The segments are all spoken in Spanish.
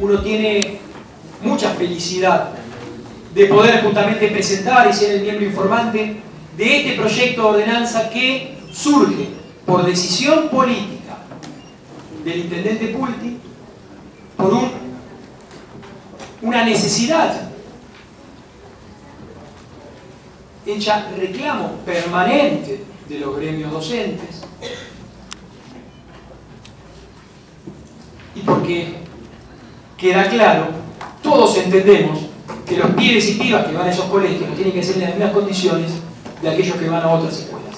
uno tiene mucha felicidad de poder justamente presentar y ser el miembro informante de este proyecto de ordenanza que surge por decisión política del intendente Pulti, por una necesidad hecha reclamo permanente de los gremios docentes, y porque queda claro, todos entendemos que los pibes y pibas que van a esos colegios no tienen que ser en las mismas condiciones de aquellos que van a otras escuelas.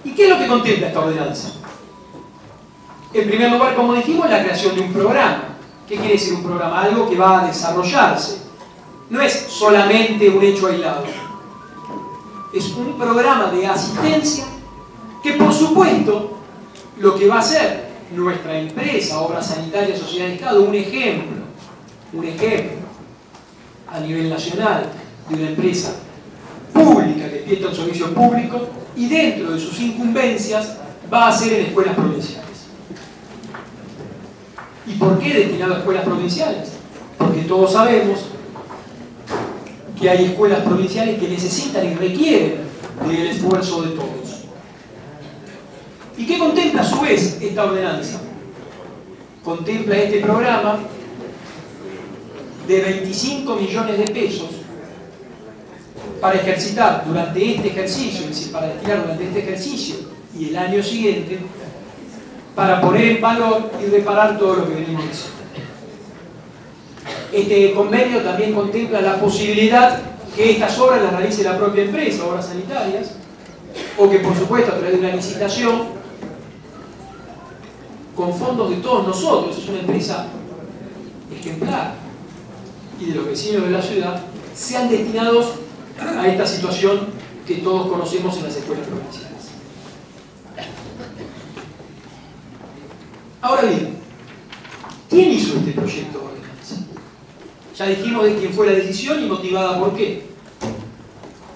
¿Y qué es lo que contempla esta ordenanza? En primer lugar, como dijimos, la creación de un programa. ¿Qué quiere decir un programa? Algo que va a desarrollarse. No es solamente un hecho aislado. Es un programa de asistencia que, por supuesto, lo que va a hacer nuestra empresa, Obras Sanitarias Sociedad de Estado, un ejemplo a nivel nacional de una empresa pública que presta un servicio público y dentro de sus incumbencias va a ser en escuelas provinciales. ¿Y por qué destinado a escuelas provinciales? Porque todos sabemos que hay escuelas provinciales que necesitan y requieren del esfuerzo de todos. ¿Y qué contempla a su vez esta ordenanza? Contempla este programa de 25 millones de pesos para ejercitar durante este ejercicio, es decir, para destinar durante este ejercicio y el año siguiente, para poner en valor y reparar todo lo que venimos diciendo. Este convenio también contempla la posibilidad que estas obras las realice la propia empresa, Obras Sanitarias, o que por supuesto a través de una licitación, con fondos de todos nosotros, es una empresa ejemplar, y de los vecinos de la ciudad, sean destinados a esta situación que todos conocemos en las escuelas provinciales. Ahora bien, ¿quién hizo este proyecto de ordenanza? Ya dijimos de quién fue la decisión y motivada por qué.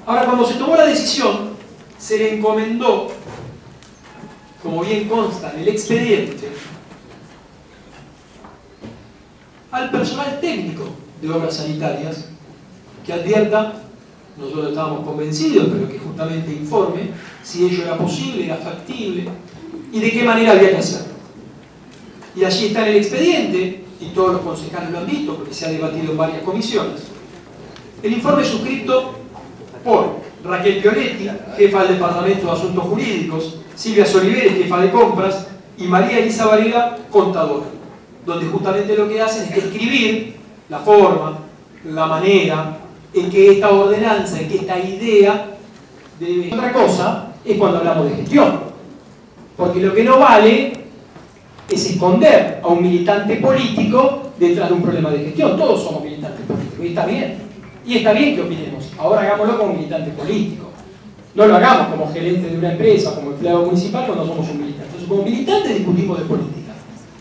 Ahora, cuando se tomó la decisión, se le encomendó, como bien consta en el expediente, al personal técnico de Obras Sanitarias que advierta, nosotros estábamos convencidos, pero que justamente informe si ello era posible, era factible y de qué manera había que hacerlo. Y allí está en el expediente, y todos los concejales lo han visto porque se ha debatido en varias comisiones, el informe suscrito por Raquel Pionetti, jefa del Departamento de Asuntos Jurídicos, Silvia Soliveres, jefa de Compras, y María Elisa Varela, contadora, donde justamente lo que hacen es describir la forma, la manera en que esta ordenanza, en que esta idea debe... Otra cosa es cuando hablamos de gestión, porque lo que no vale es esconder a un militante político detrás de un problema de gestión. Todos somos militantes políticos, y está bien. Y está bien que opinemos. Ahora hagámoslo como militante político. No lo hagamos como gerente de una empresa, como empleado municipal, cuando somos un militante. Entonces, como militantes discutimos de política.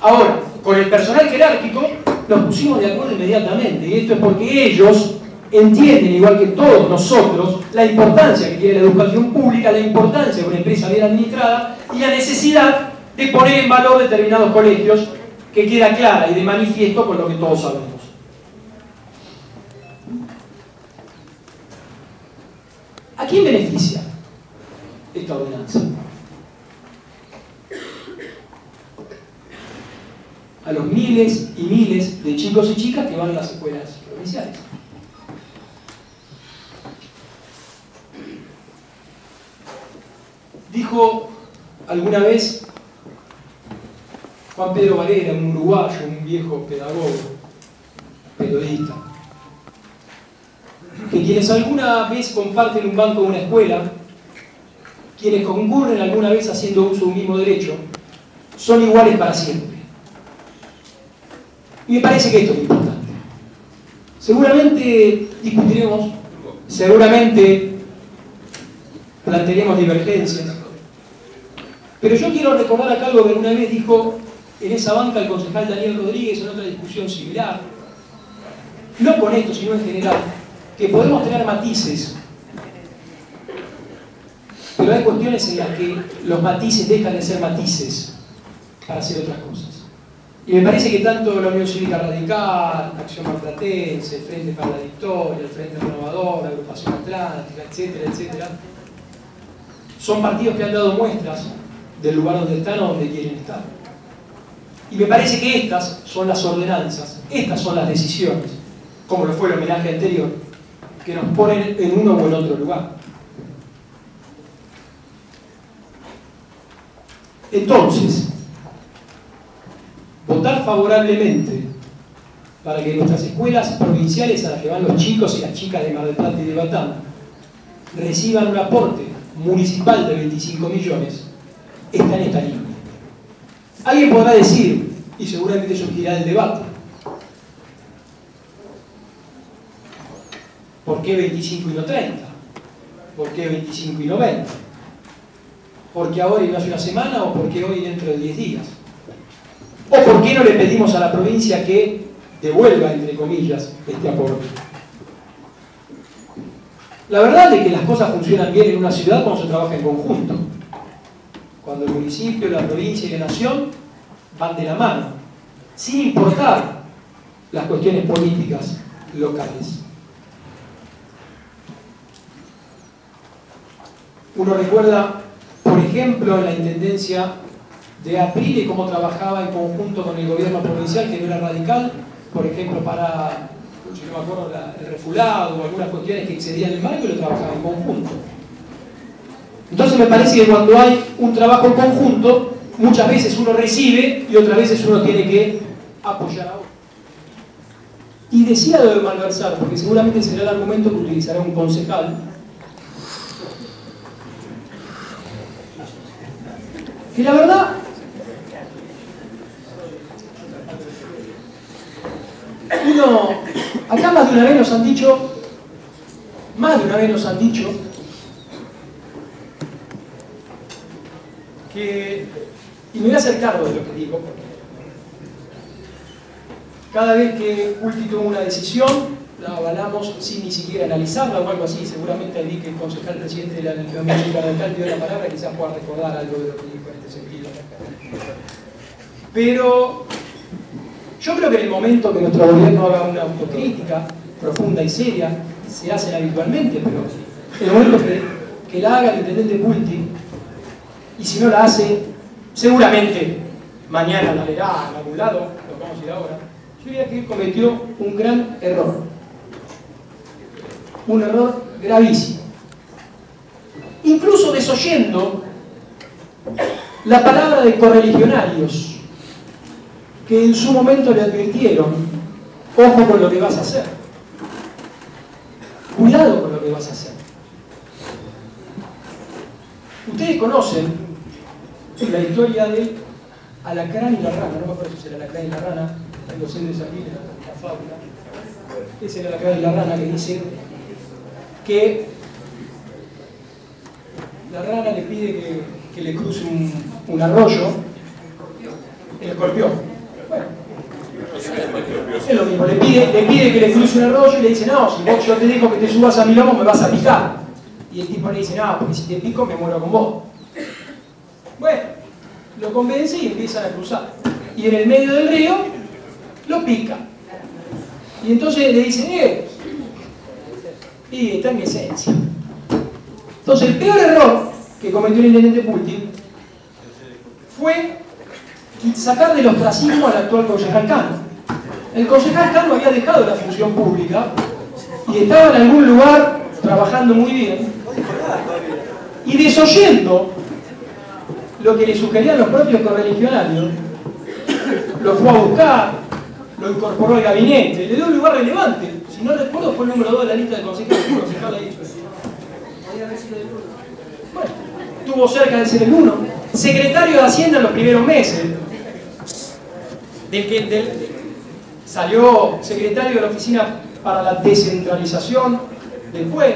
Ahora, con el personal jerárquico nos pusimos de acuerdo inmediatamente. Y esto es porque ellos entienden, igual que todos nosotros, la importancia que tiene la educación pública, la importancia de una empresa bien administrada y la necesidad de poner en valor determinados colegios, que queda clara y de manifiesto con lo que todos sabemos. ¿A quién beneficia esta ordenanza? A los miles y miles de chicos y chicas que van a las escuelas provinciales. Dijo alguna vez Juan Pedro Varela, un uruguayo, un viejo pedagogo, periodista, que quienes alguna vez comparten un banco de una escuela, quienes concurren alguna vez haciendo uso de un mismo derecho, son iguales para siempre. Y me parece que esto es importante. Seguramente discutiremos, seguramente plantearemos divergencias, pero yo quiero recordar acá algo que una vez dijo en esa banca el concejal Daniel Rodríguez en otra discusión similar, no con esto, sino en general, que podemos tener matices, pero hay cuestiones en las que los matices dejan de ser matices para hacer otras cosas. Y me parece que tanto la Unión Cívica Radical, Acción Marplatense, Frente para la Victoria, el Frente Renovador, la Agrupación Atlántica, etcétera, etcétera, son partidos que han dado muestras del lugar donde están o donde quieren estar. Y me parece que estas son las ordenanzas, estas son las decisiones, como lo fue el homenaje anterior, que nos ponen en uno o en otro lugar. Entonces, votar favorablemente para que nuestras escuelas provinciales a las que van los chicos y las chicas de Mar del Plata y de Batán reciban un aporte municipal de 25 millones, está en esta línea. Alguien podrá decir, y seguramente surgirá el debate, ¿por qué 25 y no 30? ¿Por qué 25 y no 20? ¿Por qué ahora y no hace una semana? ¿O por qué hoy dentro de 10 días? ¿O por qué no le pedimos a la provincia que devuelva, entre comillas, este aporte? La verdad es que las cosas funcionan bien en una ciudad cuando se trabaja en conjunto. Cuando el municipio, la provincia y la nación van de la mano, sin importar las cuestiones políticas locales. Uno recuerda, por ejemplo, en la intendencia de Aprile cómo trabajaba en conjunto con el gobierno provincial, que no era radical, por ejemplo, para, si no me acuerdo, el refulado o algunas cuestiones que excedían el marco, y lo trabajaba en conjunto. Entonces me parece que cuando hay un trabajo en conjunto, muchas veces uno recibe y otras veces uno tiene que apoyar a otro. Y decía lo de malversar, porque seguramente será el argumento que utilizará un concejal, que la verdad acá más de una vez nos han dicho que, y me voy a hacer cargo de lo que digo, porque cada vez que Culti toma una decisión la avalamos sin ni siquiera analizarla o algo así. Seguramente vi que el concejal presidente de la Unión Cívica Radical dio la palabra, quizás pueda recordar algo de lo que dijo en este sentido. Pero yo creo que en el momento que nuestro gobierno haga una autocrítica profunda y seria, se hacen habitualmente, pero en el momento que la haga el intendente Culti, y si no la hace, seguramente mañana la leerá en algún lado, lo vamos a ir ahora, yo diría que él cometió un gran error. Un error gravísimo. Incluso desoyendo la palabra de correligionarios que en su momento le advirtieron: ojo con lo que vas a hacer, cuidado con lo que vas a hacer. Ustedes conocen la historia de Alacrán y la rana, no me acuerdo si es el Alacrán y la rana, hay docentes aquí en la fábula. Es el Alacrán y la rana que dice que la rana le pide que le cruce un arroyo, el escorpión. Bueno, es lo mismo, le pide que le cruce un arroyo y le dice: no, si vos, yo te digo que te subas a mi lomo, me vas a picar. Y el tipo le dice: no, porque si te pico me muero con vos. Bueno, lo convence y empiezan a cruzar. Y en el medio del río lo pica. Y entonces le dicen: y está en mi esencia. Entonces el peor error que cometió el intendente Culti fue sacar del ostracismo al actual concejal Cano. El concejal Cano había dejado la función pública y estaba en algún lugar trabajando muy bien, y desoyendo lo que le sugerían los propios correligionarios, lo fue a buscar, lo incorporó al gabinete, le dio un lugar relevante. Si no recuerdo, fue el número 2 de la lista de concejales. El concejal ha dicho: bueno, estuvo cerca de ser el 1. Secretario de Hacienda en los primeros meses. Salió secretario de la Oficina para la Descentralización, después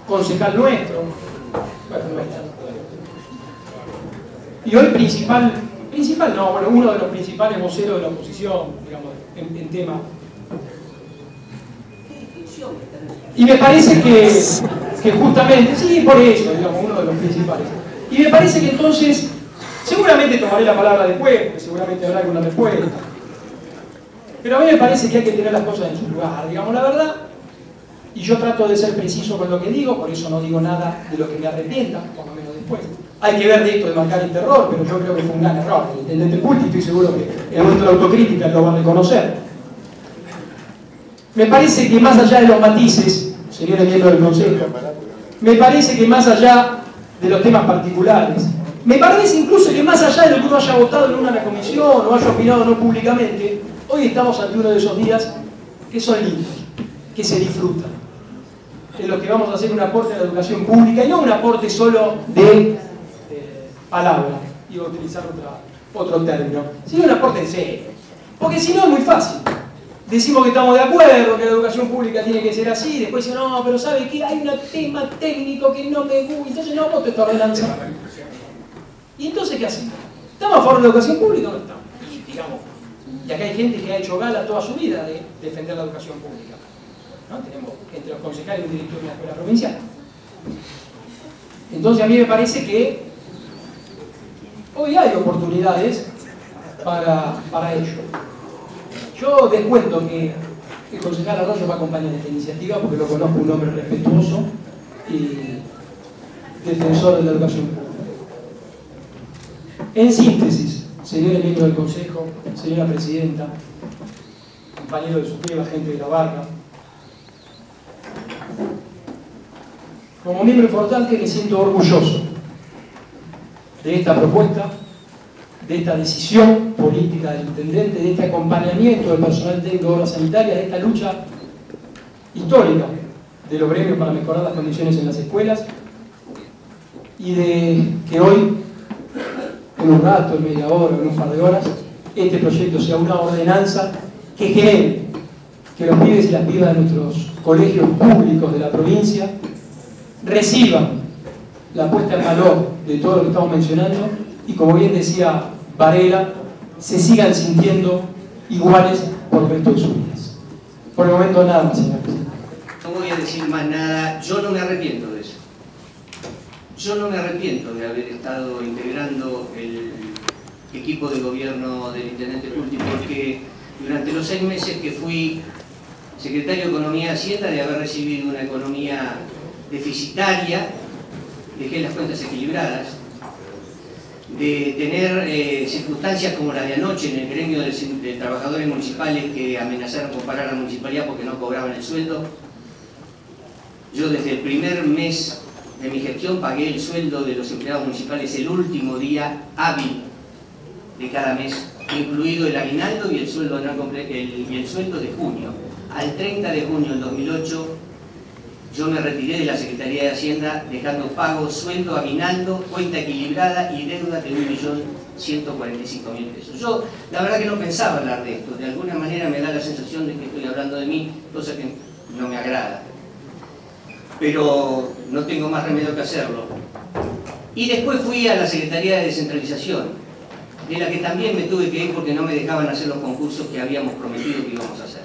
concejal nuestro. Bueno, nuestro. Y hoy uno de los principales voceros de la oposición, digamos, en tema. Y me parece que justamente, sí, por eso, digamos, uno de los principales. Y me parece que entonces, seguramente tomaré la palabra después, porque seguramente habrá alguna respuesta. Pero a mí me parece que hay que tener las cosas en su lugar, digamos la verdad, y yo trato de ser preciso con lo que digo, por eso no digo nada de lo que me arrepienta, por lo menos después. Hay que ver de esto de marcar el terror, pero yo creo que fue un gran error. El intendente Pulti, estoy seguro que en momento de autocrítica lo va a reconocer. Me parece que más allá de los matices, señores miembros del Consejo, me parece que más allá de los temas particulares, me parece incluso que más allá de lo que uno haya votado en una comisión o haya opinado no públicamente, hoy estamos ante uno de esos días que son lindos, que se disfrutan, en lo que vamos a hacer un aporte a la educación pública y no un aporte solo de palabra, iba a utilizar otro término, sino un aporte en serio, porque si no es muy fácil. Decimos que estamos de acuerdo, que la educación pública tiene que ser así, después dicen, no, pero ¿sabe qué? Hay un tema técnico que no me gusta, entonces no voto esta ordenanza. ¿Y entonces qué hacemos? ¿Estamos a favor de la educación pública o no estamos? Y acá hay gente que ha hecho gala toda su vida de defender la educación pública, ¿no? Tenemos entre los concejales un director de una escuela provincial. Entonces a mí me parece que hoy hay oportunidades para ello. Yo descuento que el concejal Arroyo va a acompañar esta iniciativa porque lo conozco, un hombre respetuoso y defensor de la educación pública. En síntesis, señores miembros del Consejo, señora Presidenta, compañeros de Suprema, gente de la barra, como miembro importante me siento orgulloso de esta propuesta, de esta decisión política del intendente, de este acompañamiento del personal técnico de obras sanitarias, de esta lucha histórica de los gremios para mejorar las condiciones en las escuelas y de que hoy, en un rato, en media hora, en un par de horas, este proyecto sea una ordenanza que genere que los pibes y las pibas de nuestros colegios públicos de la provincia reciban la puesta en valor de todo lo que estamos mencionando y, como bien decía Varela, se sigan sintiendo iguales por el resto de sus vidas. Por el momento nada más, señor presidente. No voy a decir más nada, yo no me arrepiento de eso. Yo no me arrepiento de haber estado integrando el equipo de gobierno del intendente Pulti, porque durante los 6 meses que fui secretario de Economía y Hacienda, de haber recibido una economía deficitaria, dejé las cuentas equilibradas, de tener circunstancias como la de anoche en el gremio de trabajadores municipales que amenazaron con parar a la municipalidad porque no cobraban el sueldo. Yo desde el primer mes de mi gestión pagué el sueldo de los empleados municipales el último día hábil de cada mes, incluido el aguinaldo y el sueldo de junio. Al 30 de junio del 2008 yo me retiré de la Secretaría de Hacienda dejando pago, sueldo, aguinaldo, cuenta equilibrada y deuda de 1.145.000 pesos. Yo la verdad que no pensaba hablar de esto, de alguna manera me da la sensación de que estoy hablando de mí, cosa que no me agrada. Pero no tengo más remedio que hacerlo. Y después fui a la Secretaría de Descentralización, de la que también me tuve que ir porque no me dejaban hacer los concursos que habíamos prometido que íbamos a hacer.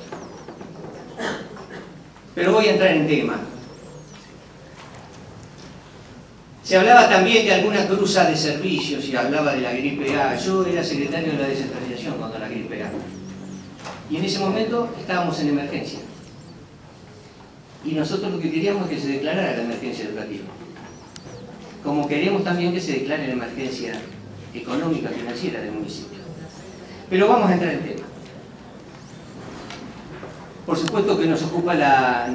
Pero voy a entrar en tema. Se hablaba también de alguna cruza de servicios y hablaba de la gripe A. Yo era secretario de la descentralización cuando la gripe A. Y en ese momento estábamos en emergencia. Y nosotros lo que queríamos es que se declarara la emergencia educativa. Como queremos también que se declare la emergencia económica financiera del municipio. Pero vamos a entrar en tema. Por supuesto que nos preocupa la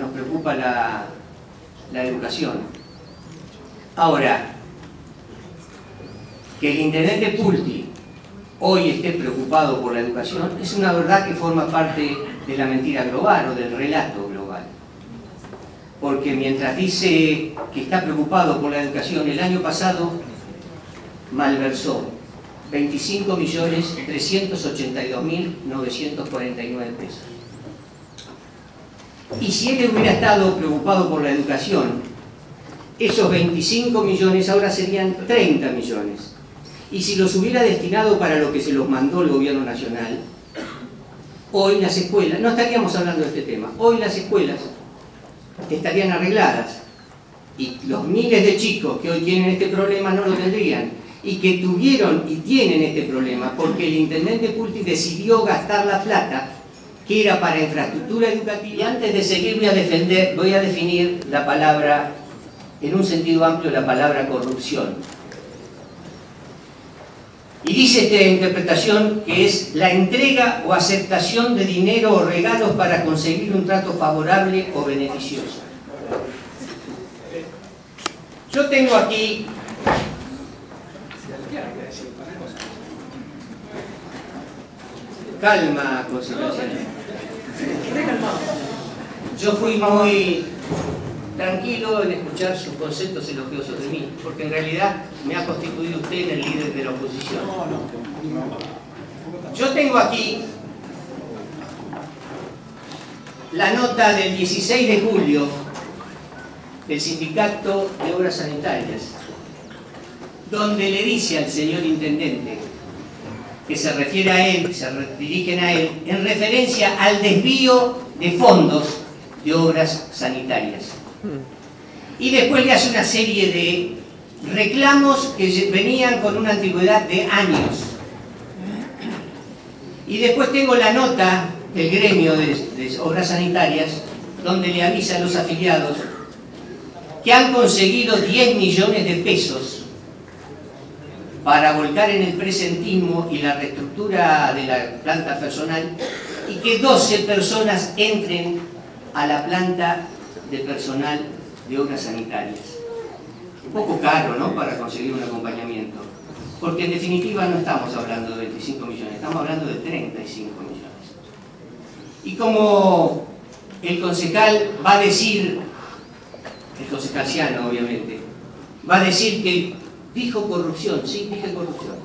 educación. Ahora, que el intendente Pulti hoy esté preocupado por la educación es una verdad que forma parte de la mentira global o del relato global. Porque mientras dice que está preocupado por la educación, el año pasado malversó 25.382.949 pesos. Y si él hubiera estado preocupado por la educación, esos 25 millones ahora serían 30 millones. Y si los hubiera destinado para lo que se los mandó el gobierno nacional, hoy las escuelas, no estaríamos hablando de este tema, hoy las escuelas estarían arregladas y los miles de chicos que hoy tienen este problema no lo tendrían, y que tuvieron y tienen este problema porque el intendente Pulti decidió gastar la plata que era para infraestructura educativa. Y antes de seguir voy a definir la palabra, en un sentido amplio, la palabra corrupción. Y dice esta interpretación que es la entrega o aceptación de dinero o regalos para conseguir un trato favorable o beneficioso. Yo tengo aquí calma, consideración. Yo fui muy tranquilo en escuchar sus conceptos elogiosos de mí, porque en realidad me ha constituido usted en el líder de la oposición. Yo tengo aquí la nota del 16 de julio del Sindicato de Obras Sanitarias, donde le dice al señor intendente que se refiere a él, se dirigen a él, en referencia al desvío de fondos de obras sanitarias. Y después le hace una serie de reclamos que venían con una antigüedad de años. Y después tengo la nota del gremio de obras sanitarias, donde le avisa a los afiliados que han conseguido 10 millones de pesos para volcar en el presentismo y la reestructura de la planta personal, y que 12 personas entren a la planta de personal de obras sanitarias. Un poco caro, ¿no?, para conseguir un acompañamiento, porque en definitiva no estamos hablando de 25 millones, estamos hablando de 35 millones. Y como el concejal va a decir, el concejal Ciano obviamente, va a decir que dijo corrupción, sí, dije corrupción,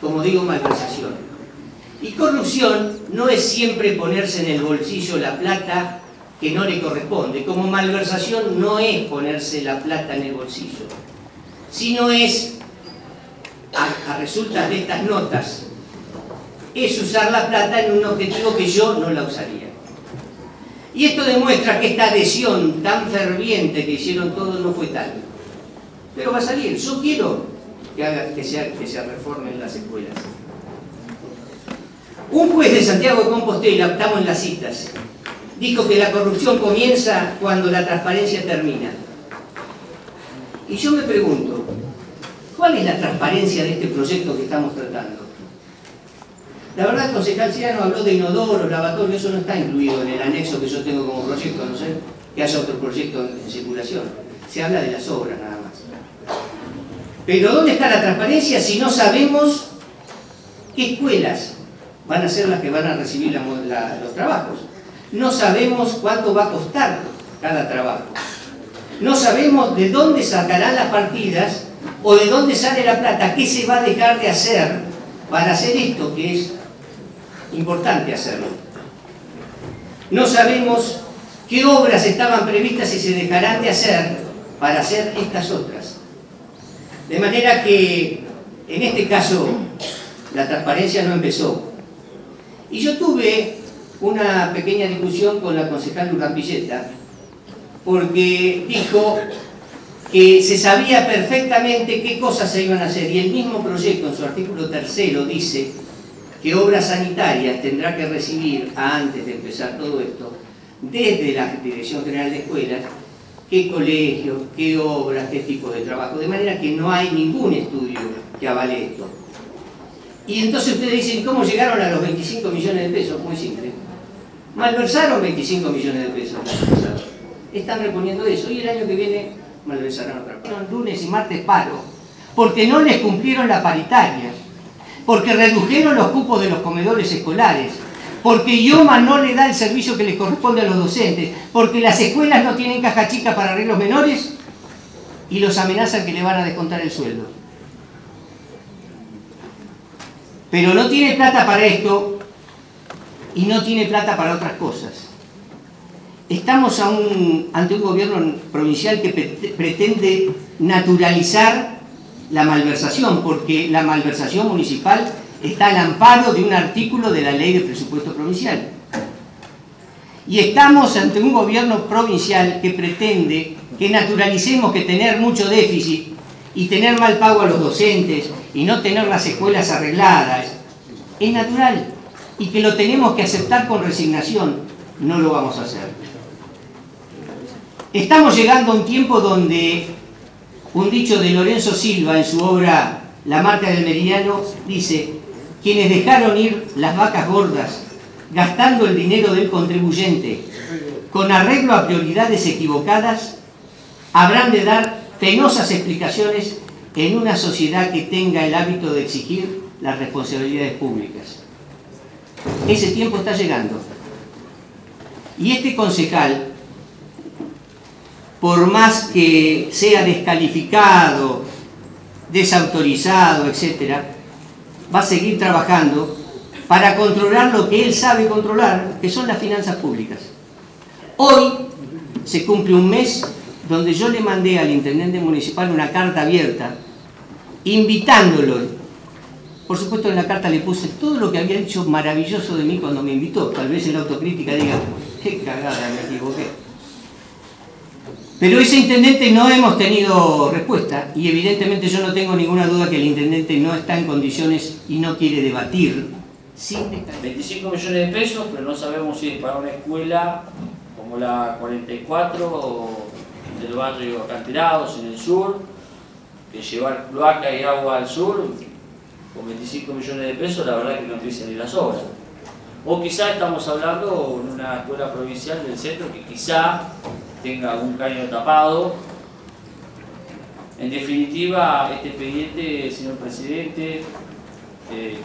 como digo, malversación. Y corrupción no es siempre ponerse en el bolsillo la plata que no le corresponde, como malversación no es ponerse la plata en el bolsillo, sino es, a resultas de estas notas, es usar la plata en un objetivo que yo no la usaría. Y esto demuestra que esta adhesión tan ferviente que hicieron todos no fue tal. Pero va a salir. Yo quiero que se reformen las escuelas. Un juez de Santiago de Compostela, estamos en las citas, dijo que la corrupción comienza cuando la transparencia termina. Y yo me pregunto, ¿cuál es la transparencia de este proyecto que estamos tratando? La verdad, el concejal Ciano habló de inodoro, lavatorio, eso no está incluido en el anexo que yo tengo como proyecto, no sé que haya otro proyecto en circulación. Se habla de las obras nada más. Pero ¿dónde está la transparencia si no sabemos qué escuelas van a ser las que van a recibir los trabajos? No sabemos cuánto va a costar cada trabajo. No sabemos de dónde sacarán las partidas o de dónde sale la plata, qué se va a dejar de hacer para hacer esto que es importante hacerlo. No sabemos qué obras estaban previstas y se dejarán de hacer para hacer estas otras. De manera que, en este caso, la transparencia no empezó. Y yo tuve una pequeña discusión con la concejal Urrampilleta, porque dijo que se sabía perfectamente qué cosas se iban a hacer, y el mismo proyecto en su artículo 3 dice que Obras Sanitarias tendrá que recibir, antes de empezar todo esto, desde la Dirección General de Escuelas, qué colegios, qué obras, qué tipo de trabajo, de manera que no hay ningún estudio que avale esto. Y entonces ustedes dicen, ¿cómo llegaron a los 25 millones de pesos? Muy simple. Malversaron 25 millones de pesos. Están reponiendo eso, y el año que viene malversarán otra parte. Lunes y martes paro, porque no les cumplieron la paritaria, porque redujeron los cupos de los comedores escolares, porque IOMA no le da el servicio que les corresponde a los docentes, porque las escuelas no tienen caja chica para arreglos menores y los amenazan que le van a descontar el sueldo. Pero no tiene plata para esto y no tiene plata para otras cosas. Estamos ante un gobierno provincial que pretende naturalizar la malversación, porque la malversación municipal está al amparo de un artículo de la Ley de Presupuesto Provincial. Y estamos ante un gobierno provincial que pretende que naturalicemos que tener mucho déficit y tener mal pago a los docentes y no tener las escuelas arregladas es natural. y que lo tenemos que aceptar con resignación, no lo vamos a hacer. Estamos llegando a un tiempo donde un dicho de Lorenzo Silva en su obra La marca del meridiano dice: quienes dejaron ir las vacas gordas gastando el dinero del contribuyente con arreglo a prioridades equivocadas habrán de dar penosas explicaciones en una sociedad que tenga el hábito de exigir las responsabilidades públicas. Ese tiempo está llegando. Y este concejal, por más que sea descalificado, desautorizado, etc., va a seguir trabajando para controlar lo que él sabe controlar, que son las finanzas públicas. Hoy se cumple un mes donde yo le mandé al intendente municipal una carta abierta invitándolo. Por supuesto, en la carta le puse todo lo que había dicho maravilloso de mí cuando me invitó. Tal vez en la autocrítica diga: qué cagada, me equivoqué. Pero ese intendente no hemos tenido respuesta, y evidentemente yo no tengo ninguna duda que el intendente no está en condiciones y no quiere debatir. Sí, 25 millones de pesos, pero no sabemos si es para una escuela como la 44 del barrio Acanterados en el sur, que llevar cloaca y agua al sur, con 25 millones de pesos, la verdad que no empiezan ni las obras. O quizá estamos hablando de una escuela provincial del centro que quizá tenga algún caño tapado. En definitiva, este expediente, señor presidente,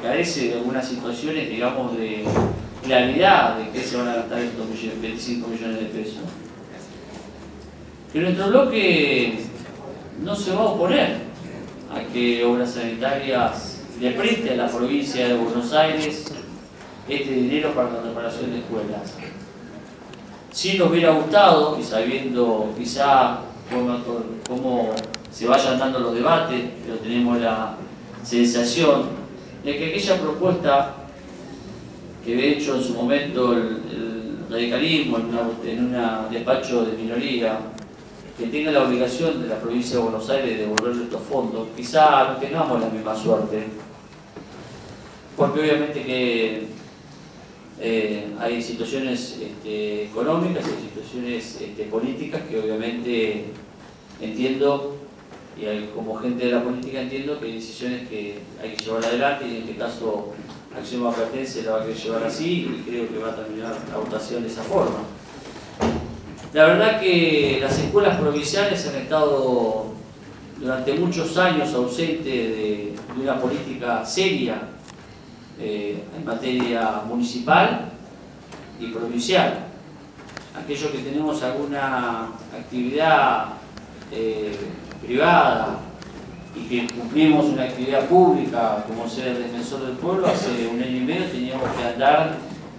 carece de algunas situaciones, digamos, de claridad de qué se van a gastar estos 25 millones de pesos. Que nuestro bloque no se va a oponer a que Obras Sanitarias le preste a la provincia de Buenos Aires este dinero para la reparación de escuelas. Si nos hubiera gustado, y sabiendo quizá cómo se vayan dando los debates, pero tenemos la sensación de que aquella propuesta que había hecho en su momento el radicalismo en un despacho de minoría, que tenga la obligación de la provincia de Buenos Aires de devolverle estos fondos, quizá no tengamos la misma suerte, porque obviamente que hay situaciones económicas, hay situaciones políticas que obviamente entiendo, y como gente de la política entiendo que hay decisiones que hay que llevar adelante, y en este caso Acción Maplatense la va a querer llevar así, y creo que va a terminar la votación de esa forma. La verdad que las escuelas provinciales han estado durante muchos años ausentes de una política seria en materia municipal y provincial. Aquellos que tenemos alguna actividad privada y que cumplimos una actividad pública como ser el defensor del pueblo, hace un año y medio teníamos que andar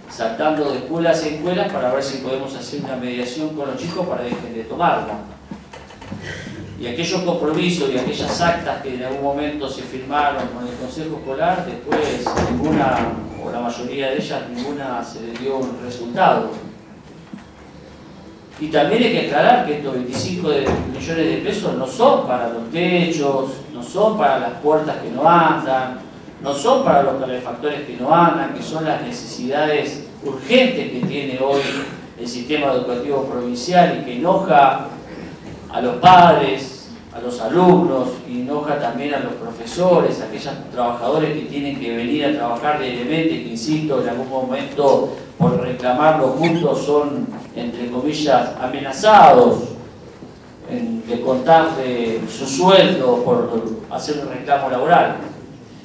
saltando de escuelas en escuelas para ver si podemos hacer una mediación con los chicos para que dejen de tomarla. Y aquellos compromisos y aquellas actas que en algún momento se firmaron con el Consejo Escolar, después ninguna, o la mayoría de ellas, ninguna se le dio un resultado. Y también hay que aclarar que estos 25 millones de pesos no son para los techos, no son para las puertas que no andan, no son para los calefactores que no andan, que son las necesidades urgentes que tiene hoy el sistema educativo provincial y que enoja a los padres, a los alumnos, y enoja también a los profesores, a aquellos trabajadores que tienen que venir a trabajar diariamente, que insisto, en algún momento por reclamar lo justo son, entre comillas, amenazados en descontarle su sueldo por hacer un reclamo laboral.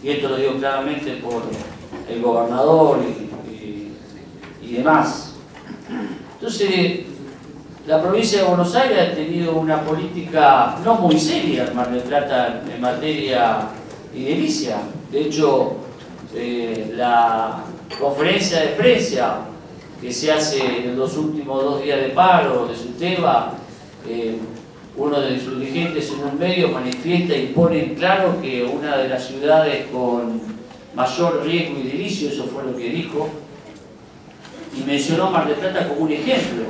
Y esto lo digo claramente por el gobernador y demás. Entonces, la provincia de Buenos Aires ha tenido una política no muy seria en Mar del Plata en materia edilicia. De hecho, la conferencia de prensa que se hace en los últimos 2 días de paro de SUTEBA, uno de sus dirigentes en un medio manifiesta y pone en claro que una de las ciudades con mayor riesgo edilicio, eso fue lo que dijo, y mencionó Mar del Plata como un ejemplo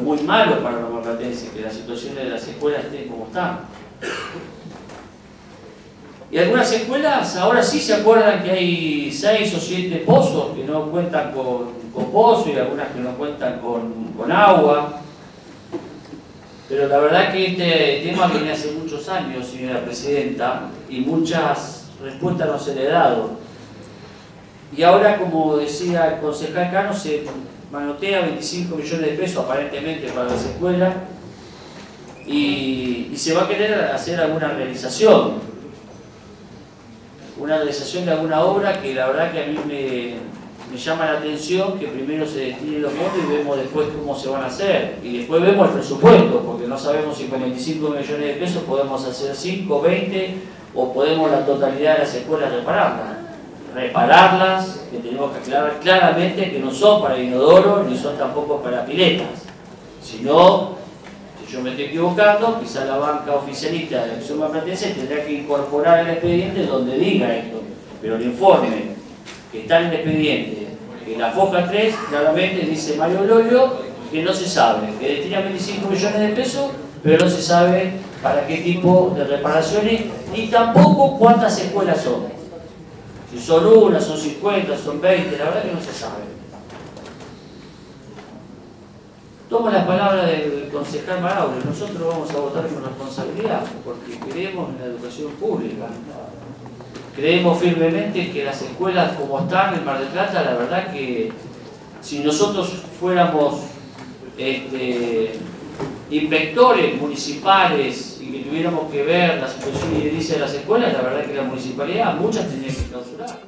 muy malo para los marplatenses, que las situaciones de las escuelas estén como están. Y algunas escuelas ahora sí se acuerdan que hay 6 o 7 pozos que no cuentan con pozo y algunas que no cuentan con agua. Pero la verdad que este tema viene hace muchos años, señora Presidenta, y muchas respuestas no se le han dado. Y ahora, como decía el concejal Cano, se manotea 25 millones de pesos aparentemente para las escuelas y se va a querer hacer alguna realización. Una realización de alguna obra que la verdad que a mí me llama la atención que primero se destinen los fondos y vemos después cómo se van a hacer. Y después vemos el presupuesto, porque no sabemos si con 25 millones de pesos podemos hacer 5, 20 o podemos la totalidad de las escuelas repararlas, que tenemos que aclarar claramente que no son para inodoro ni son tampoco para piletas, sino, si yo me estoy equivocando, quizá la banca oficialista de la Acción Marplatense tendrá que incorporar el expediente donde diga esto, pero el informe que está en el expediente, en la foja 3, claramente dice Mario Lolio que no se sabe, que destina 25 millones de pesos, pero no se sabe para qué tipo de reparaciones, ni tampoco cuántas escuelas son. Si son una, son 50, son 20, la verdad que no se sabe. Tomo la palabra del concejal Maraure. Nosotros vamos a votar con responsabilidad, porque creemos en la educación pública. Creemos firmemente que las escuelas como están en Mar del Plata, la verdad que si nosotros fuéramos inspectores municipales y que tuviéramos que ver la situación y edilicia de las escuelas, la verdad que la municipalidad, muchas tenían que clausurar.